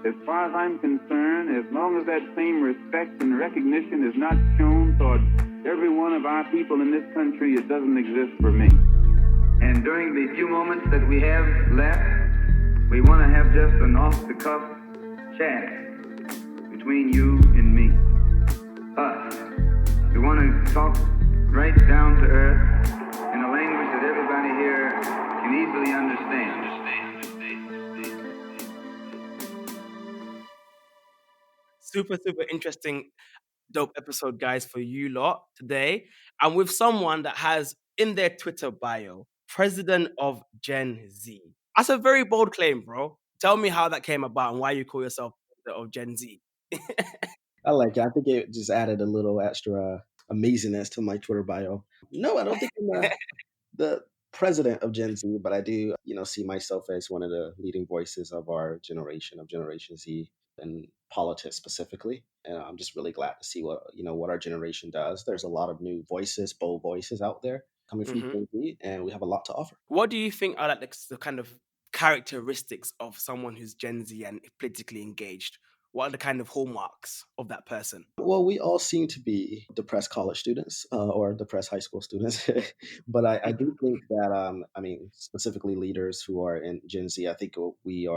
As far as I'm concerned, as long as that same respect and recognition is not shown toward every one of our people in this country, it doesn't exist for me. And during the few moments that we have left, we want to have just an off-the-cuff chat between you and me. Us. We want to talk right down to earth in a language that everybody here can easily understand. Super interesting, dope episode, guys, for you lot today. And with someone that has in their Twitter bio, President of Gen Z. That's a very bold claim, bro. Tell me how that came about and why you call yourself President of Gen Z. I like it. I think it just added a little extra amazingness to my Twitter bio. No, I don't think I'm the president of Gen Z, but I do, see myself as one of the leading voices of our generation, of Generation Z, and politics specifically. And I'm just really glad to see what our generation does. There's a lot of new voices, bold voices out there coming from Mhm. Gen Z, and we have a lot to offer. What do you think are like the kind of characteristics of someone who's Gen Z and politically engaged? What are the kind of hallmarks of that person? Well, we all seem to be depressed college students or depressed high school students, but I do think that I mean specifically leaders who are in Gen Z, I think we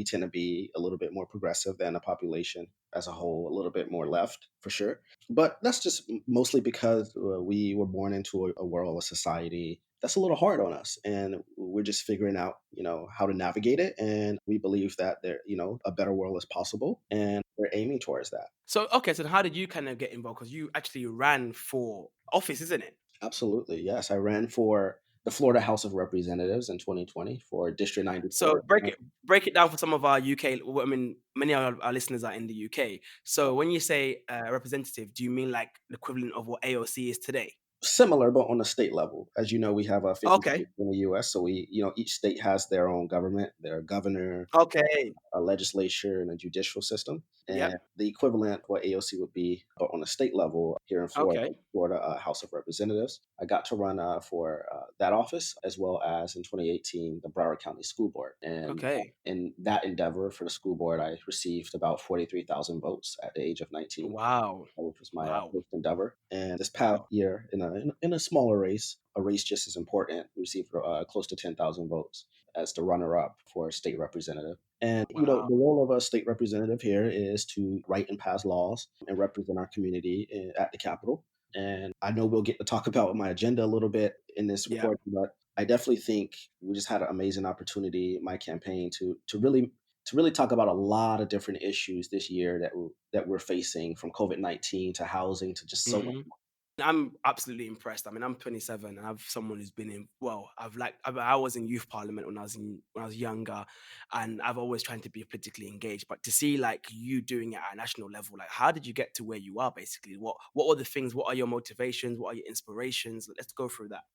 tend to be a little bit more progressive than the population as a whole, a little bit more left for sure. But that's just mostly because we were born into a world, a society that's a little hard on us, and we're just figuring out, how to navigate it. And we believe that a better world is possible, and we're aiming towards that. So, okay, so how did you kind of get involved? Because you actually ran for office, isn't it? Absolutely, yes. I ran for the Florida House of Representatives in 2020 for District So 94. break it down for some of our UK. I mean, many of our listeners are in the UK. So when you say representative, do you mean like the equivalent of what AOC is today? Similar, but on a state level. As you know, we have 50 Okay. states in the US, so each state has their own government, their governor, Okay. a legislature, and a judicial system. And Yep. the equivalent, what AOC would be, but on a state level here in Florida, Okay. Florida House of Representatives. I got to run for that office, as well as in 2018 the Broward County School Board. And Okay. in that endeavor for the school board, I received about 43,000 votes at the age of 19, Wow. which was my Wow. first endeavor. And this past Wow. year, in a smaller race, a race just as important, received close to 10,000 votes as the runner-up for state representative. And Wow. the role of a state representative here is to write and pass laws and represent our community at the Capitol. And I know we'll get to talk about my agenda a little bit in this Yeah. recording, but I definitely think we just had an amazing opportunity, my campaign, to really talk about a lot of different issues this year that we're facing, from COVID-19 to housing to just so much. hmm I'm absolutely impressed. I mean, I'm 27 and I've someone who's been in. Well, I was in youth parliament when I was younger, and I've always tried to be politically engaged. But to see like you doing it at a national level, like how did you get to where you are? Basically, what are the things? What are your motivations? What are your inspirations? Let's go through that.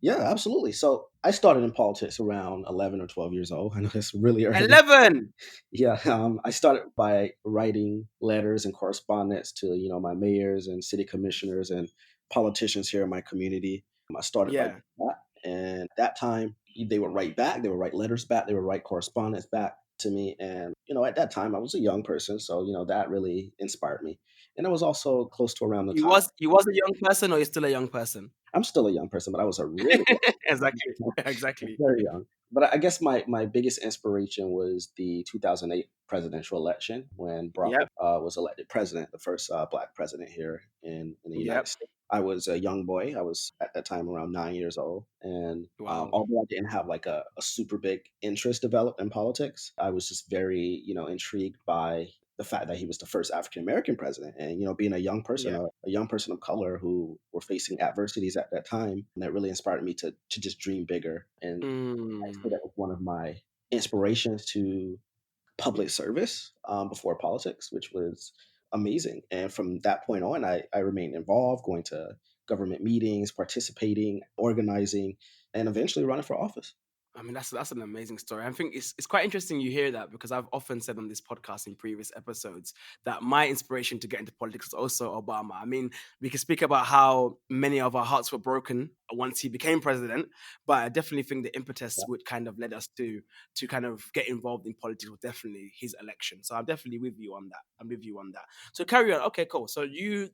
Yeah, absolutely. So I started in politics around 11 or 12 years old. I know it's really early. 11. Yeah, I started by writing letters and correspondence to my mayors and city commissioners and politicians here in my community. I started by Yeah. doing that, and at that time they would write back, they would write letters back, they would write correspondence back to me. And at that time I was a young person, so that really inspired me. And it was also close to around the You time. was you was a young person, or you're still a young person? I'm still a young person, but I was a really Exactly. young, Exactly. very young. But I guess my biggest inspiration was the 2008 presidential election when Barack Yep. was elected president, the first Black president here in the United Yep. States. I was a young boy. I was at that time around 9 years old. And Wow. although I didn't have like a super big interest developed in politics, I was just very, intrigued by the fact that he was the first African American president. And, being Yeah. a young person of color who were facing adversities at that time, and that really inspired me to just dream bigger. And I Mm. say that was one of my inspirations to public service before politics, which was amazing. And from that point on, I remained involved, going to government meetings, participating, organizing, and eventually running for office. I mean, that's an amazing story. I think it's quite interesting you hear that because I've often said on this podcast in previous episodes that my inspiration to get into politics is also Obama. I mean, we can speak about how many of our hearts were broken once he became president, but I definitely think the impetus Yeah. would kind of led us to kind of get involved in politics was definitely his election. So I'm definitely with you on that. I'm with you on that. So carry on. Okay, cool. So you're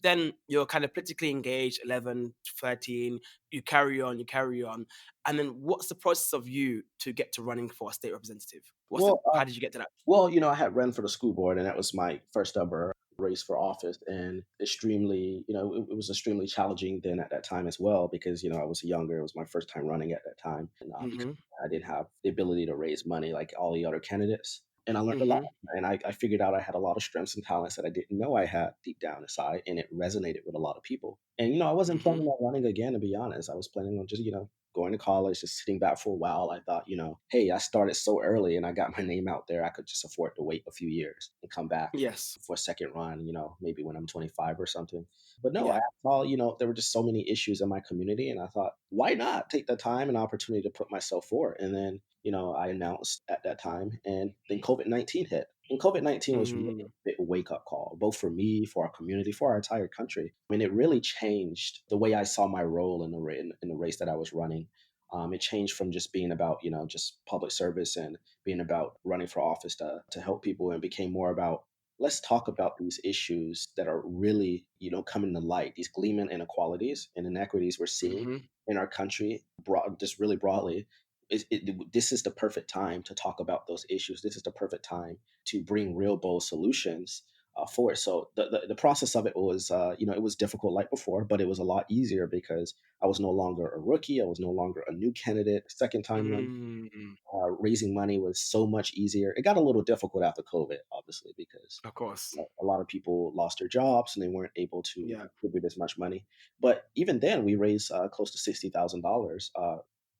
kind of politically engaged, 11, 13. You carry on, and then what's the process of you to get to running for a state representative? Well, How did you get to that? Well, I had run for the school board, and that was my first ever race for office, and extremely, it was extremely challenging then at that time as well because I was younger. It was my first time running at that time, and because Mm-hmm. I didn't have the ability to raise money like all the other candidates, and I learned a lot, Mm-hmm. and I figured out I had a lot of strengths and talents that I didn't know I had deep down inside, and it resonated with a lot of people. And I wasn't Mm-hmm. planning on running again, to be honest. I was planning on just going to college, just sitting back for a while. I thought, hey, I started so early and I got my name out there. I could just afford to wait a few years and come back Yes. for a second run, maybe when I'm 25 or something. But no, I Yeah. saw, there were just so many issues in my community. And I thought, why not take the time and opportunity to put myself forward? And then, I announced at that time. And then COVID-19 hit. And COVID-19 was really Mm-hmm. a big wake up call, both for me, for our community, for our entire country. I mean, it really changed the way I saw my role in the race that I was running. It changed from just being about, just public service and being about running for office to help people, and became more about let's talk about these issues that are really, coming to light, these gleaming inequalities and inequities we're seeing Mm-hmm. in our country, just really broadly. This is the perfect time to talk about those issues. This is the perfect time to bring real bold solutions for it. So the process of it was, it was difficult like before, but it was a lot easier because I was no longer a rookie. I was no longer a new candidate. Second time run, Mm-hmm. raising money was so much easier. It got a little difficult after COVID, obviously, because Of course. a lot of people lost their jobs and they weren't able to Yeah. contribute as much money. But even then, we raised close to $60,000.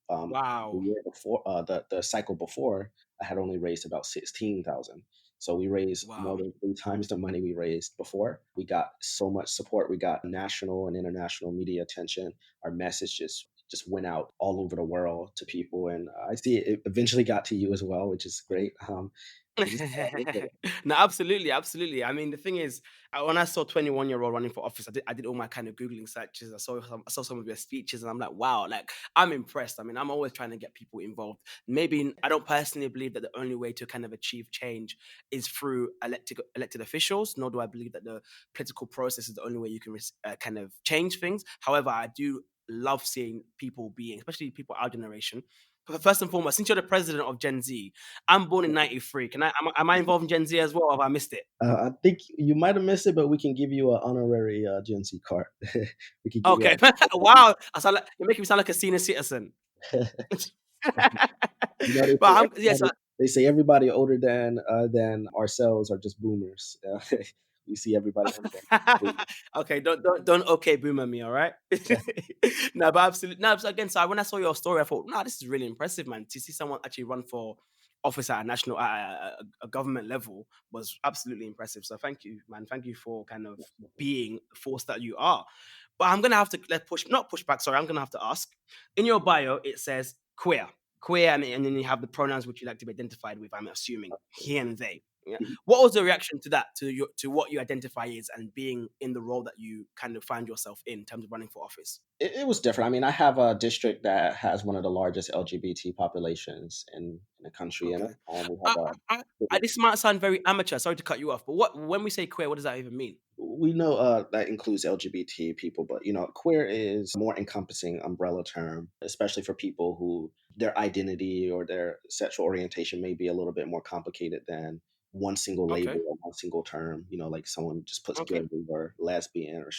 The Wow. year before, the cycle before, I had only raised about 16,000. So we raised more Wow. than three times the money we raised before. We got so much support. We got national and international media attention. Our message just went out all over the world to people, and I see it eventually got to you as well, which is great. We just No, absolutely, absolutely. I mean, the thing is, when I saw 21-year-old running for office, I did all my kind of googling searches. I saw some of your speeches, and I'm like, wow, like I'm impressed. I mean, I'm always trying to get people involved. Maybe I don't personally believe that the only way to kind of achieve change is through elected officials. Nor do I believe that the political process is the only way you can kind of change things. However, I do love seeing people being, especially people our generation. But first and foremost, since you're the president of Gen Z, I'm born in '93. Am I involved in Gen Z as well? Or have I missed it? I think you might have missed it, but we can give you an honorary Gen Z card. We can give you Okay. Wow. You're making me sound like a senior citizen. they But say yes. everybody older than ourselves are just boomers. We see everybody older than boomers. Okay, don't okay boomer me, all right? No, but absolutely no. So again, so when I saw your story, I thought, no, this is really impressive, man. To see someone actually run for office at a national, a government level was absolutely impressive. So thank you, man. Thank you for kind of being the force that you are. But I'm gonna have to not push back. Sorry, I'm gonna have to ask. In your bio, it says queer, queer, and then you have the pronouns which you like to be identified with. I'm assuming he and they. Yeah. What was the reaction to that, to what you identify as and being in the role that you kind of find yourself in terms of running for office? It was different. I mean, I have a district that has one of the largest LGBT populations in the country, and Okay. we have I, this might sound very amateur. Sorry to cut you off, but when we say queer, what does that even mean? we know that includes LGBT people, but queer is more encompassing umbrella term, especially for people who their identity or their sexual orientation may be a little bit more complicated than one single Okay. label or one single term. Like someone just puts gay Okay. or lesbian or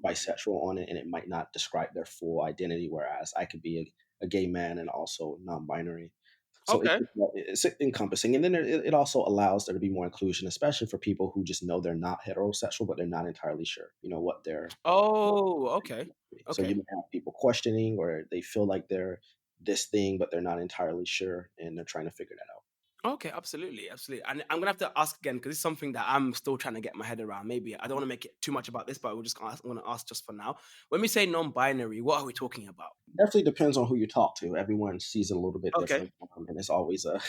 bisexual on it, and it might not describe their full identity. Whereas I could be a gay man and also non-binary. So Okay. it's encompassing, and then it also allows there to be more inclusion, especially for people who just know they're not heterosexual, but they're not entirely sure, what they're. Oh, okay. So you Okay. may have people questioning, or they feel like they're this thing, but they're not entirely sure, and they're trying to figure that out. Okay, absolutely, absolutely. And I'm gonna have to ask again because it's something that I'm still trying to get my head around. Maybe I don't want to make it too much about this, but we're just gonna ask, I'm gonna ask just for now. When we say non-binary, what are we talking about? Definitely depends on who you talk to. Everyone sees it a little bit Okay. different, and it's always a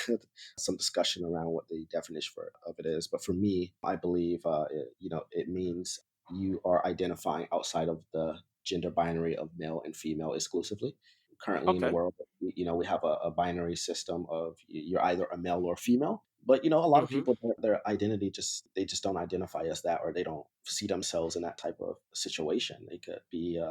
some discussion around what the definition of it is. But for me, I believe it means you are identifying outside of the gender binary of male and female exclusively. Currently in the Okay. world, we have a binary system of you're either a male or female. But a lot of Mm-hmm. people, their identity just don't identify as that, or they don't see themselves in that type of situation. They could be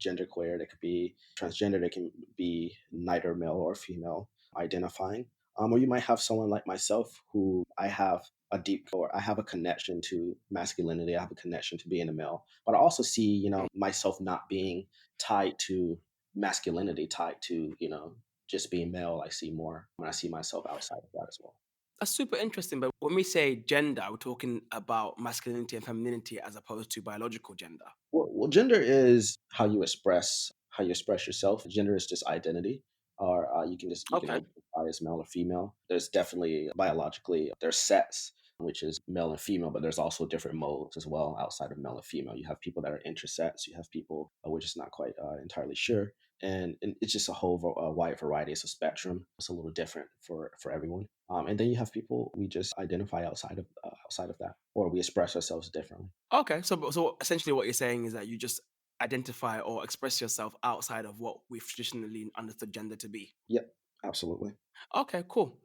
genderqueer, they could be transgender, they can be neither male or female identifying. Or you might have someone like myself who I have a connection to masculinity. I have a connection to being a male, but I also see, myself not being tied to masculinity, tied to, just being male. I see more when I see myself outside of that as well. That's super interesting. But when we say gender, we're talking about masculinity and femininity as opposed to biological gender. Well, gender is how you express yourself. Gender is just identity, or you can Okay. identify as male or female. There's definitely biologically there's sets, which is male and female, but there's also different modes as well outside of male and female. You have people that are intersex. You have people we're just not quite entirely sure, and it's just a whole wide variety. It's a spectrum. It's a little different for everyone. And then you have people we just identify outside of that, or we express ourselves differently. Okay. So essentially, what you're saying is that you just identify or express yourself outside of what we've traditionally understood gender to be. Yep, absolutely. Okay, cool.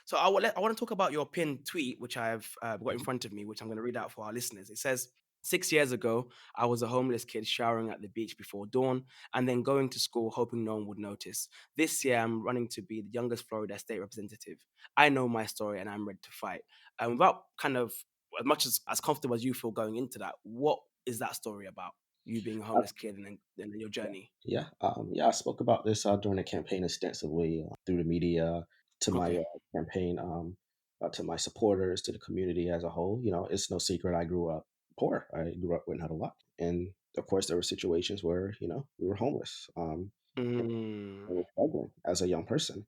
So I want to talk about your pinned tweet, which I've got in front of me, which I'm going to read out for our listeners. It says, 6 years ago, I was a homeless kid showering at the beach before dawn and then going to school hoping no one would notice. This year, I'm running to be the youngest Florida state representative. I know my story and I'm ready to fight. And without kind of, as much as comfortable as you feel going into that, what is that story about? You being a homeless kid and then your journey. Yeah. I spoke about this during the campaign extensively through the media to my Okay. campaign, to my supporters, to the community as a whole. It's no secret I grew up poor. I grew up with not a lot, and of course there were situations where we were homeless. Mm, I was struggling as a young person.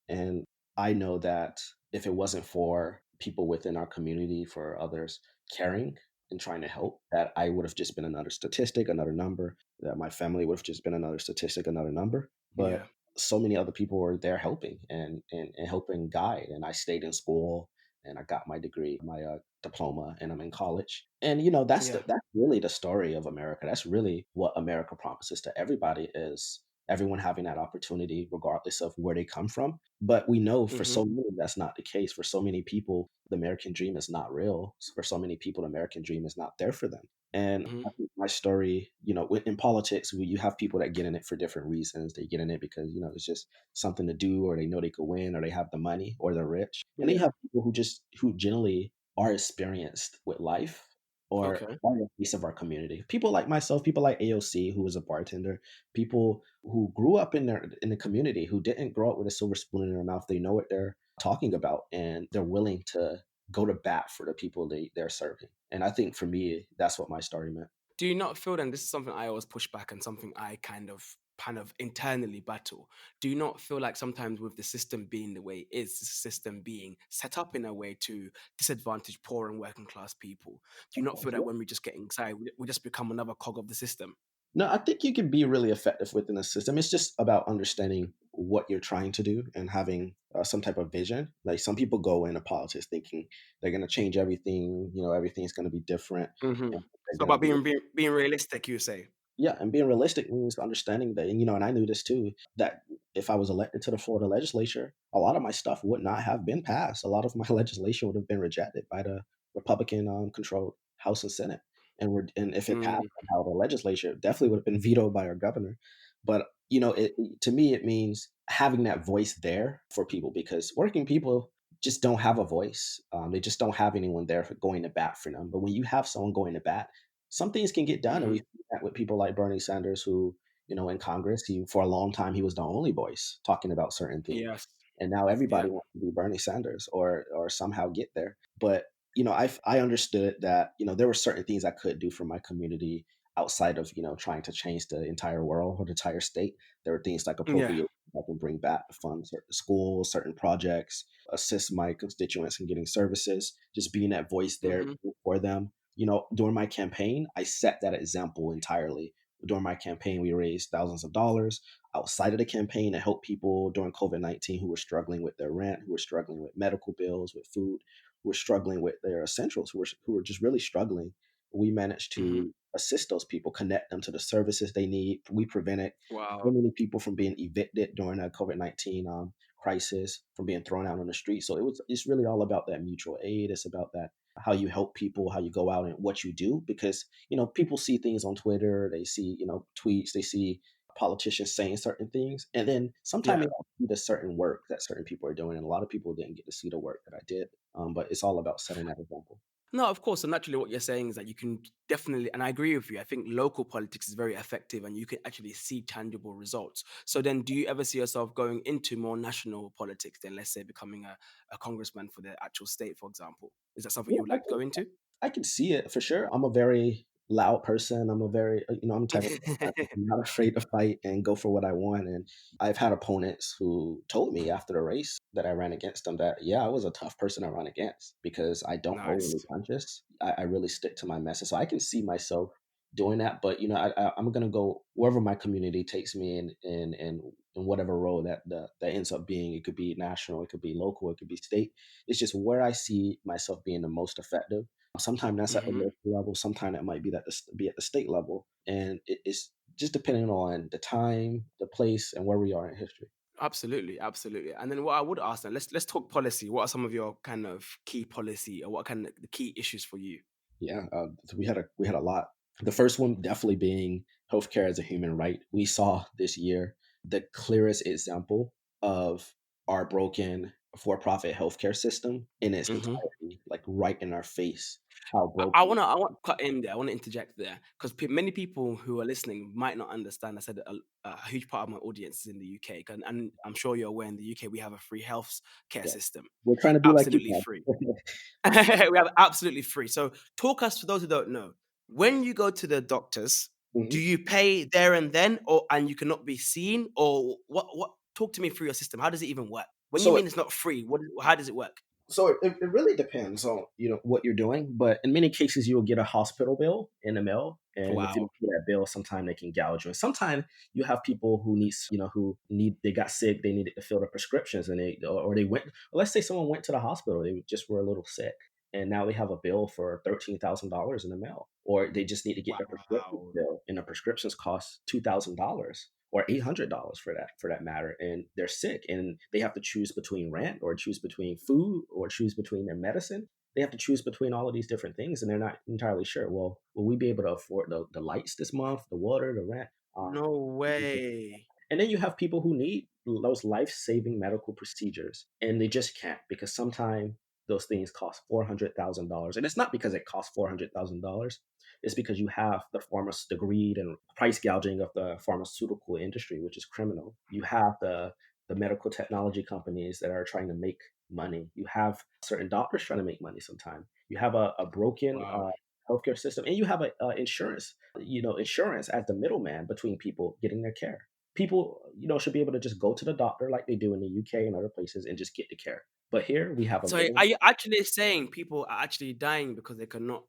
And I know that if it wasn't for people within our community, for others caring and trying to help, that I would have just been another statistic, another number, that my family would have just been another statistic, another number. But yeah. so many other people were there helping and helping guide. And I stayed in school and I got my degree, my diploma, and I'm in college. And Yeah. that's really the story of America. That's really what America promises to everybody is everyone having that opportunity regardless of where they come from. But we know for Mhm. so many that's not the case. For so many people, the American dream is not real. For so many people, the American dream is not there for them. And Mhm. I think my story, in politics, you have people that get in it for different reasons. They get in it because it's just something to do, or they know they could win, or they have the money, or they're rich. And then you Yeah. have people who generally are experienced with life, or Okay. are a piece of our community. People like myself, people like AOC, who was a bartender, people who grew up in the community, who didn't grow up with a silver spoon in their mouth. They know what they're talking about, and they're willing to go to bat for the people they're serving. And I think for me, that's what my story meant. Do you not feel then this is something I always push back and something I kind of internally battle. Do you not feel like sometimes with the system being the way it is, the system being set up in a way to disadvantage poor and working class people? Do you not feel that when we just get inside, we just become another cog of the system? No, I think you can be really effective within a system. It's just about understanding what you're trying to do and having some type of vision. Like some people go into politics thinking they're going to change everything. Everything's going to be different, Hmm. and they're So going to about do. being realistic, you say? Yeah, and being realistic means understanding that, and I knew this too, that if I was elected to the Florida legislature, a lot of my stuff would not have been passed. A lot of my legislation would have been rejected by the Republican controlled House and Senate. And if it passed Mm, somehow, the legislature it definitely would have been vetoed by our governor. But to me, it means having that voice there for people because working people just don't have a voice. They just don't have anyone there for going to bat for them. But when you have someone going to bat, some things can get done, and mhm. we've seen that with people like Bernie Sanders, who in Congress, he for a long time he was the only voice talking about certain things, Yes. and now Yeah. everybody wants to be Bernie Sanders or somehow get there. But I understood that there were certain things I could do for my community outside of trying to change the entire world or the entire state. There were things like Yeah. appropriate I can bring back to fund certain schools, certain projects, assist my constituents in getting services, just being that voice there Hmm. for them. During my campaign, I set that example entirely. During my campaign, we raised thousands of dollars. Outside of the campaign, to help people during COVID-19 who were struggling with their rent, who were struggling with medical bills, with food, who were struggling with their essentials, who were just really struggling. We managed Hmm. to assist those people, connect them to the services they need. We prevented so Wow. many people from being evicted during that COVID-19 crisis, from being thrown out on the street. So it's really all about that mutual aid. It's about that, how you help people, how you go out and what you do, because people see things on Twitter, they see tweets, they see politicians saying certain things, and then sometimes Yeah. they don't see the certain work that certain people are doing, and a lot of people didn't get to see the work that I did. But it's all about setting that example. No, of course. And naturally, what you're saying is that you can definitely, and I agree with you. I think local politics is very effective and you can actually see tangible results. So then, do you ever see yourself going into more national politics than, let's say, becoming a congressman for the actual state, for example? Is that something Yeah, you would like to go into? I can see it for sure. I'm a very loud person. I'm a very, I'm the type of person I'm not afraid to fight and go for what I want. And I've had opponents who told me after the race that I ran against them that, yeah, I was a tough person to run against because I don't hold any Nice. punches. I really stick to my message. So I can see myself doing that. But, I'm going to go wherever my community takes me in whatever role that ends up being. It could be national, it could be local, it could be state. It's just where I see myself being the most effective. Sometimes that's at the Hmm. local level. Sometimes that might be at the state level, and it's just depending on the time, the place, and where we are in history. Absolutely, absolutely. And then what I would ask then, let's talk policy. What are some of your kind of key policy, or what kind of the key issues for you? Yeah, so we had a lot. The first one definitely being healthcare as a human right. We saw this year the clearest example of our broken for-profit healthcare system in its Hmm. entirety, like right in our face. How I broken. want to cut in there. I want to interject there because many people who are listening might not understand. I said a huge part of my audience is in the UK, and I'm sure you're aware in the UK we have a free health care Yeah, system, we're trying to be like you, absolutely free. man. We have absolutely free. So talk us, for those who don't know, when you go to the doctors, do Mhm. you pay there and then, or and you cannot be seen, or what? What? Talk to me through your system. How does it even work? When you So mean it's not free, how does it work? it really depends on what you're doing, but in many cases you will get a hospital bill in the mail, and if you Wow. don't pay that bill, sometimes they can gouge you. And sometimes you have people who they got sick, they needed to fill the prescriptions, and they went. Let's say someone went to the hospital, they just were a little sick, and now they have a bill for $13,000 in the mail, or they just need to get their prescriptions Wow. filled, and the prescriptions cost $2,000 or $800 for that matter, and they're sick and they have to choose between rent or choose between food or choose between their medicine. They have to choose between all of these different things, and they're not entirely sure. Well, will we be able to afford the lights this month, the water, the rent? Um, No way. and then you have people who need those life saving medical procedures and they just can't because sometimes those things cost $400,000. And it's not because it costs $400,000. It's because you have the greed and price gouging of the pharmaceutical industry, which is criminal. You have the medical technology companies that are trying to make money. You have certain doctors trying to make money sometimes. You have a broken Wow. healthcare system, and you have insurance as the middleman between people getting their care. People, should be able to just go to the doctor like they do in the UK and other places and just get the care. But here we have a So middle. are you actually saying people are actually dying because they cannot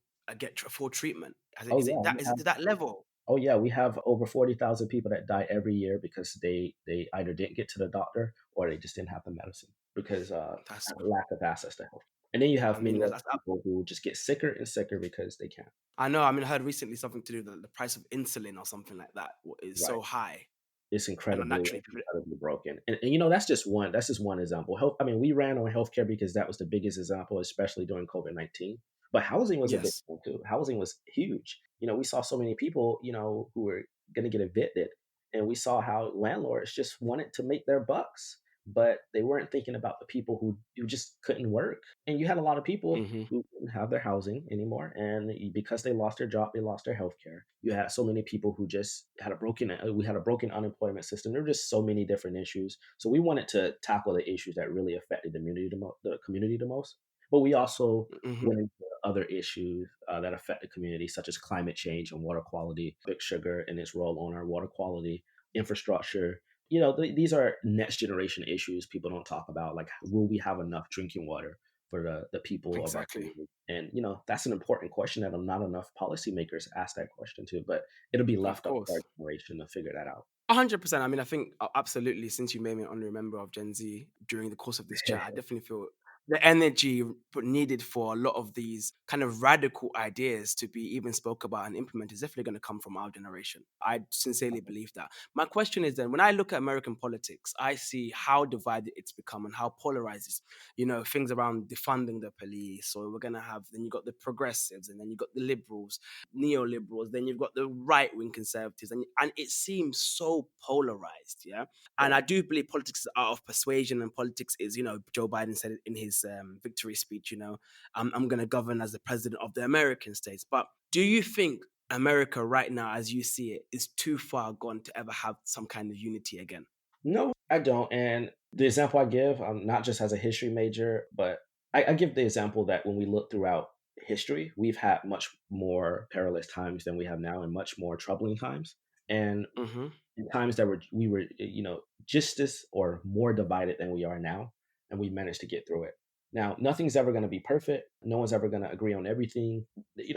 full treatment? Oh Is it yeah, that, is it to that level? we have over 40,000 people that die every year because they either didn't get to the doctor or they just didn't have the medicine because That's lack of access to health. And then you I have many mean other people who just get sicker and sicker because they can't. I know. I mean, I heard recently something to do with the price of insulin or something like that is Right. so high, It's and incredibly, naturally, incredibly broken. And that's just one example. Health. I mean, we ran on healthcare because that was the biggest example, especially during COVID-19. But housing was a big yes, one too. Housing was huge. We saw so many people, who were going to get evicted, and we saw how landlords just wanted to make their bucks, but they weren't thinking about the people who just couldn't work. And you had a lot of people hmm, who didn't have their housing anymore, and because they lost their job, they lost their health care. You had so many people who just we had a broken unemployment system. There were just so many different issues. So we wanted to tackle the issues that really affected the community the most. But we also hmm. went into other issues that affect the community, such as climate change and water quality, big sugar and its role on our water quality, infrastructure, these are next generation issues people don't talk about. Like, will we have enough drinking water for the people of our Exactly. community? And that's an important question that not enough policymakers ask that question too. But it'll be Of left up to our course. generation to figure that out. 100%. I mean, I think absolutely. Since you made me an honorary member of Gen Z during the course of this chat, I definitely feel the energy needed for a lot of these kind of radical ideas to be even spoke about and implemented is definitely going to come from our generation. I sincerely believe that. My question is then, when I look at American politics, I see how divided it's become and how polarized it's, things around defunding the police. So we're going to have, then you got the progressives, and then you got the liberals, neoliberals, then you've got the right wing conservatives, and it seems so polarized, yeah. And Right. I do believe politics is art of persuasion, and politics is, Joe Biden said it in his victory speech, I'm going to govern as the president of the American states. But do you think America right now, as you see it, is too far gone to ever have some kind of unity again? No, I don't. And the example I give, not just as a history major, but I give the example that when we look throughout history, we've had much more perilous times than we have now, and much more troubling times. And Hmm. in times that we were just as or more divided than we are now, and we managed to get through it. Now, nothing's ever going to be perfect. No one's ever going to agree on everything.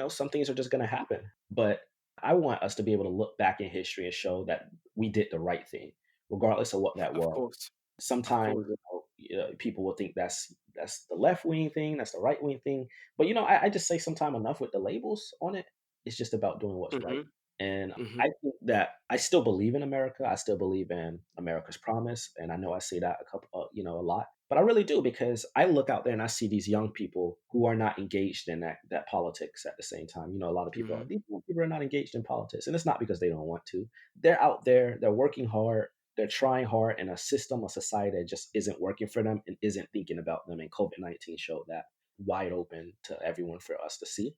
Some things are just going to happen. But I want us to be able to look back in history and show that we did the right thing, regardless of what that Of was. course. Of Sometimes course. people will think that's the left wing thing, that's the right wing thing. But I just say sometime enough with the labels on it. It's just about doing what's right. Hmm. And Hmm. I think that I still believe in America. I still believe in America's promise, and I know I say that a lot. But I really do, because I look out there and I see these young people who are not engaged in that politics at the same time. A lot of people Hmm. these young people are not engaged in politics, and it's not because they don't want to. They're out there, they're working hard, they're trying hard in a system, a society that just isn't working for them and isn't thinking about them. And COVID-19 showed that wide open to everyone for us to see.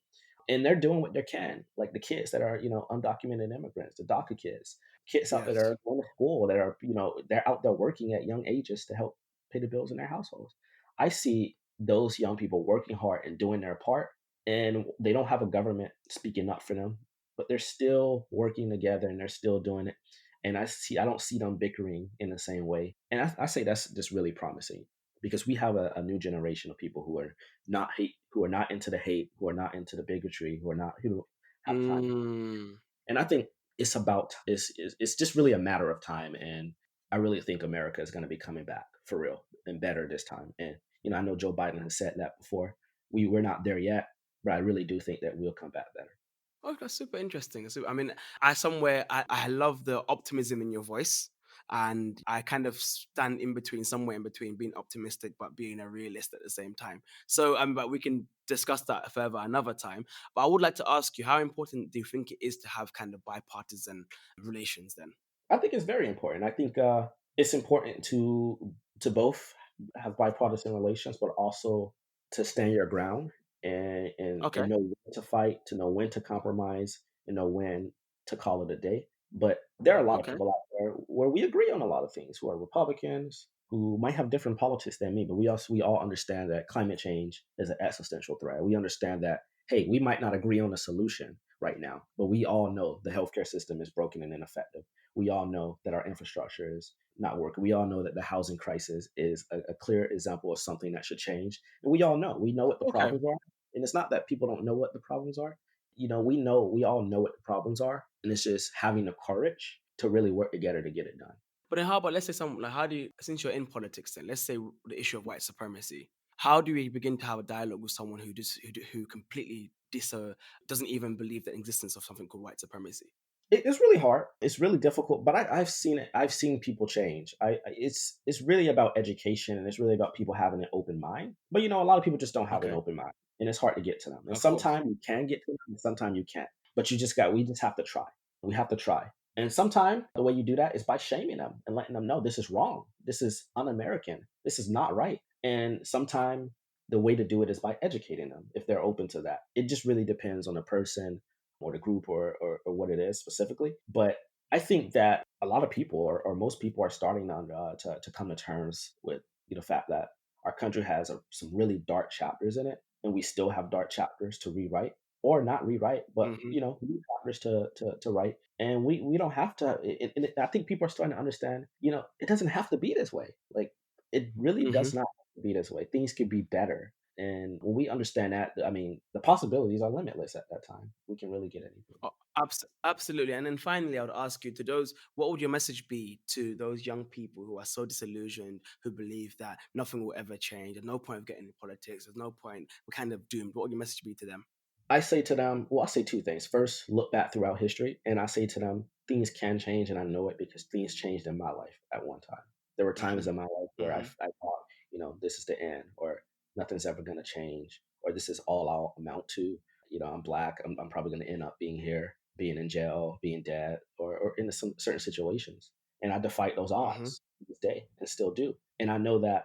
And they're doing what they can, like the kids that are, undocumented immigrants, the DACA kids, kids out there that Yes. are going to school, that are, they're out there working at young ages to help pay the bills in their households. I see those young people working hard and doing their part, and they don't have a government speaking up for them, but they're still working together and they're still doing it. And I don't see them bickering in the same way. And I say that's just really promising, because we have a new generation of people who are not into the hate, who are not into the bigotry, who don't have time. Mm. And I think it's just really a matter of time. And I really think America is going to be coming back for real and better this time. And I know Joe Biden has said that before. We're not there yet, but I really do think that we'll come back better. Oh, that's super interesting. I mean, I love the optimism in your voice. And I kind of stand in between, somewhere in between being optimistic but being a realist at the same time. So, but we can discuss that further another time. But I would like to ask you, how important do you think it is to have kind of bipartisan relations then? I think it's very important. I think it's important to both have bipartisan relations, but also to stand your ground, and Okay. know when to fight, to know when to compromise, and know when to call it a day. But there are a lot of Okay. people out there where we agree on a lot of things, who are Republicans, who might have different politics than me, but we all understand that climate change is an existential threat. We understand that, hey, we might not agree on a solution right now, but we all know the healthcare system is broken and ineffective. We all know that our infrastructure is not working. We all know that the housing crisis is a clear example of something that should change. And we know what the Okay. problems are. And it's not that people don't know what the problems are. We all know what the problems are. And it's just having the courage to really work together to get it done. But then how about, let's say, some like, how do you, since you're in politics, then let's say the issue of white supremacy, how do we begin to have a dialogue with someone who completely doesn't even believe the existence of something called white supremacy? It's really hard. It's really difficult, but I've seen it. I've seen people change. It's really about education, and it's really about people having an open mind. But a lot of people just don't have an Okay. open mind, and it's hard to get to them. And Of course. sometimes you can get to them, and sometimes you can't. But we just have to try. We have to try. And sometimes the way you do that is by shaming them and letting them know this is wrong. This is un-American. This is not right. And sometimes the way to do it is by educating them if they're open to that. It just really depends on the person or the group, or what it is specifically. But I think that a lot of people, or most people, are starting to come to terms with the fact that our country has some really dark chapters in it, and we still have dark chapters to rewrite. or not rewrite, but Hmm. we need chapters to write, and we don't have to. I think people are starting to understand. It doesn't have to be this way. Like it really does Hmm. not have to be this way. Things could be better, and when we understand that, I mean, the possibilities are limitless at that time. We can really get anything. Oh, absolutely. And then finally, I would ask you to those, what would your message be to those young people who are so disillusioned, who believe that nothing will ever change? There's no point of getting into politics. There's no point. We're kind of doomed. What would your message be to them? I say to them, well, I say two things. First, look back throughout history, and I say to them, things can change, and I know it because things changed in my life at one time. There were times Hmm. in my life where Hmm. I thought, this is the end, or nothing's ever going to change, or this is all I'll amount to. I'm black. I'm probably going to end up being here, being in jail, being dead, or in some certain situations. And I defied those Hmm. odds to this day and still do. And I know that,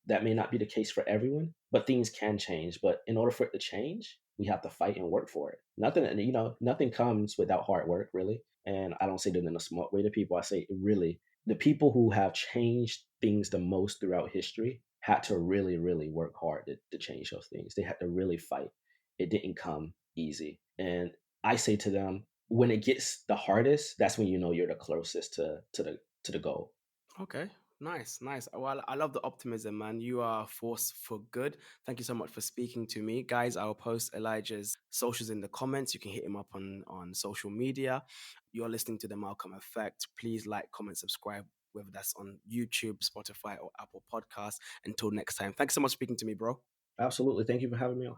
that may not be the case for everyone, but things can change. But in order for it to change, we have to fight and work for it. Nothing comes without hard work, really. And I don't say that in a smart way to people. I say really, the people who have changed things the most throughout history had to really, really work hard to change those things. They had to really fight. It didn't come easy. And I say to them, when it gets the hardest, that's when you know you're the closest to the goal. Okay. Nice, nice. Well, I love the optimism, man. You are a force for good. Thank you so much for speaking to me, guys. I'll post Elijah's socials in the comments. You can hit him up on social media. You're listening to the Malcolm Effect. Please like, comment, subscribe, whether that's on YouTube, Spotify, or Apple Podcasts. Until next time, thanks so much for speaking to me, bro. Absolutely. Thank you for having me on.